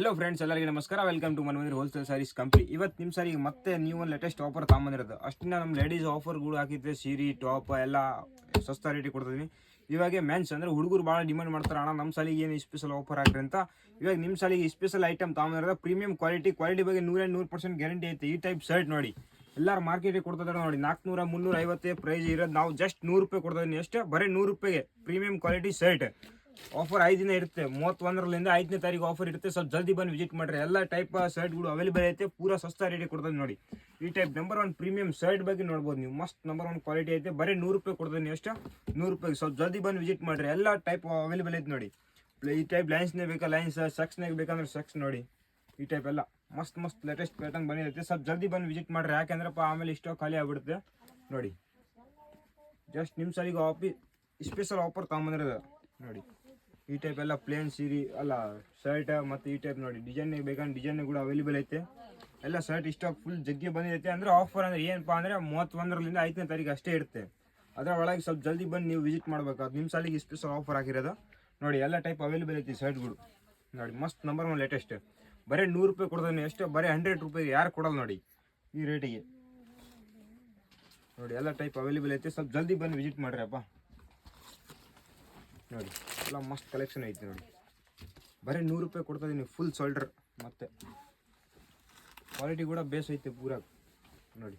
Hello friends, ಎಲ್ಲರಿಗೆ ನಮಸ್ಕಾರ. Welcome to Manmandir wholesale sarees company. ಇವತ್ತು ನಿಮ್ಮ ಸಾರಿಗೆ ಮತ್ತೆ ನೀವು ಒಂದು ಲೇಟೆಸ್ಟ್ ಆಫರ್ ತಗೊಂಬಂದಿರೋದು. ಅಷ್ಟಿನ ನಮ್ಮ ಲೇಡೀಸ್ ಆಫರ್ಗಳು ಹಾಕಿದ್ರೆ ಸೀರೆ ಟಾಪ್ ಎಲ್ಲ ಸಸ್ತಾ ರೇಟಿಗೆ ಕೊಡ್ತಿದ್ದೀನಿ. ಇವಾಗ ಮೆನ್ಸ್ ಅಂದರೆ ಹುಡುಗರು ಭಾಳ ಡಿಮಾಂಡ್ ಮಾಡ್ತಾರೆ, ಅಣ್ಣ ನಮ್ಮ ಸಾಲಿಗೆ ಏನು ಸ್ಪೆಷಲ್ ಆಫರ್ ಹಾಕ್ರಿ ಅಂತ. ಇವಾಗ ನಿಮ್ಮ ಸಾಲಿಗೆ ಸ್ಪೆಷಲ್ ಐಟಮ್ ತಗೊಂಬಂದಿರೋದು. ಪ್ರೀಮಿಯಂ ಕ್ವಾಲಿಟಿ ಬಗ್ಗೆ 100% ಗ್ಯಾರಂಟಿ ಐತೆ. ಈ ಟೈಪ್ ಶರ್ಟ್ ನೋಡಿ, ಎಲ್ಲರೂ ಮಾರ್ಕೆಟಿಗೆ ಕೊಡ್ತಿದ್ದಾರೆ ನೋಡಿ, 400 350 ಪ್ರೈಸ್ ಇರೋದು. ನಾವು ಜಸ್ಟ್ 100 ರೂಪಾಯಿ ಕೊಡ್ತಿದ್ದೀನಿ ಅಷ್ಟೇ, ಬರೀ 100 ರೂಪಾಯಿಗೆ ಪ್ರೀಮಿಯಂ ಕ್ವಾಲಿಟಿ ಶರ್ಟ್. ಆಫರ್ 5 ದಿನ ಇರುತ್ತೆ, 31ರಿಂದ 5ನೇ ತಾರೀಕು ಆಫರ್ ಇರುತ್ತೆ. ಸ್ವಲ್ಪ ಜಲ್ದಿ ಬಂದು ವಿಸಿಟ್ ಮಾಡ್ರಿ. ಎಲ್ಲ ಟೈಪ್ ಶರ್ಟ್ಗಳು ಅವೈಲೇಬಲ್ ಐತೆ, ಪೂರಾ ಸಸ್ತಾ ರೇಟಿಗೆ ಕೊಡ್ತದೆ ನೋಡಿ. ಈ ಟೈಪ್ ನಂಬರ್ 1 ಪ್ರೀಮಿಯಂ ಶರ್ಟ್ ಬಗ್ಗೆ ನೋಡ್ಬೋದು ನೀವು. ಮಸ್ತ್ ನಂಬರ್ 1 ಕ್ವಾಲಿಟಿ ಐತೆ, ಬರೀ 100 ರೂಪಾಯಿ ಕೊಡ್ತೀನಿ ಅಷ್ಟೇ, 100 ರೂಪಾಯಿಗೆ. ಸ್ವಲ್ಪ ಜಲ್ದಿ ಬಂದು ವಿಸಿಟ್ ಮಾಡ್ರಿ. ಎಲ್ಲ ಟೈಪ್ ಅವೈಲೇಬಲ್ ಐತೆ ನೋಡಿ. ಈ ಟೈಪ್ ಲೈನ್ಸ್ನೇ ಬೇಕಾ ಲೈನ್ಸ್, ಸೆಕ್ಸ್ನಾಗ ಬೇಕಂದ್ರೆ ಸೆಕ್ಸ್ ನೋಡಿ. ಈ ಟೈಪ್ ಎಲ್ಲ ಮಸ್ತ್ ಲೇಟೆಸ್ಟ್ ಪ್ಯಾಟರ್ನ್ ಬಂದಿರುತ್ತೆ. ಸ್ವಲ್ಪ ಜಲ್ದಿ ಬಂದು ವಿಸಿಟ್ ಮಾಡ್ರಿ, ಯಾಕೆಂದ್ರಪ್ಪ ಆಮೇಲೆ ಇಷ್ಟೋ ಖಾಲಿ ಆಗ್ಬಿಡುತ್ತೆ ನೋಡಿ. ಜಸ್ಟ್ ನಿಮ್ಮ ಸಾಲಿಗೆ ಸ್ಪೆಷಲ್ ಆಫರ್ ತಗೊಂಬಂದಿರೋದು ನೋಡಿ. ಈ ಟೈಪ್ ಎಲ್ಲ ಪ್ಲೇನ್ ಸೀರೆ ಅಲ್ಲ ಶರ್ಟ್, ಮತ್ತು ಈ ಟೈಪ್ ನೋಡಿ ಡಿಸೈನಿಗೆ ಬೇಕಂದ್ರೆ ಡಿಸೈನ್ ಕೂಡ ಅವೈಲೇಬಲ್ ಐತೆ. ಎಲ್ಲ ಶರ್ಟ್ ಸ್ಟಾಕ್ ಫುಲ್ ಜಗ್ಗಿ ಬಂದಿರುತ್ತೆ. ಅಂದರೆ ಆಫರ್ ಅಂದರೆ ಏನಪ್ಪ ಅಂದರೆ 31ರಿಂದ 5ನೇ ತಾರೀಕು ಅಷ್ಟೇ ಇರುತ್ತೆ. ಅದರ ಒಳಗೆ ಸ್ವಲ್ಪ ಜಲ್ದಿ ಬಂದು ನೀವು ವಿಸಿಟ್ ಮಾಡಬೇಕು. ಅದು ನಿಮ್ಮ ಸಾಲಿಗೆ ಸ್ಪೆಷಲ್ ಆಫರ್ ಹಾಕಿರೋದು ನೋಡಿ. ಎಲ್ಲ ಟೈಪ್ ಅವೈಲೇಬಲ್ ಐತಿ ಶರ್ಟ್ಗಳು ನೋಡಿ. ಮಸ್ತ್ ನಂಬರ್ 1 ಲೇಟೆಸ್ಟ್. ಬರೀ 100 ರೂಪಾಯಿ ಕೊಡ್ತಾನೆ ಅಷ್ಟೇ, ಬರೀ 100 ರೂಪಾಯಿಗೆ ಯಾರು ಕೊಡಲ್ಲ ನೋಡಿ ಈ ರೇಟಿಗೆ ನೋಡಿ. ಎಲ್ಲ ಟೈಪ್ ಅವೈಲೇಬಲ್ ಐತೆ, ಸ್ವಲ್ಪ ಜಲ್ದಿ ಬಂದು ವಿಸಿಟ್ ಮಾಡ್ರಿ ಅಪ್ಪ ನೋಡಿ. ಎಲ್ಲ ಮಸ್ತ್ ಕಲೆಕ್ಷನ್ ಐತಿ ನೋಡಿ. ಬರೀ 100 ರೂಪಾಯಿ ಕೊಡ್ತಾ ಇದೀನಿ, ಫುಲ್ ಶೋಲ್ಡರ್. ಮತ್ತು ಕ್ವಾಲಿಟಿ ಕೂಡ ಬೇಸ್ ಐತೆ ಪೂರಾ ನೋಡಿ.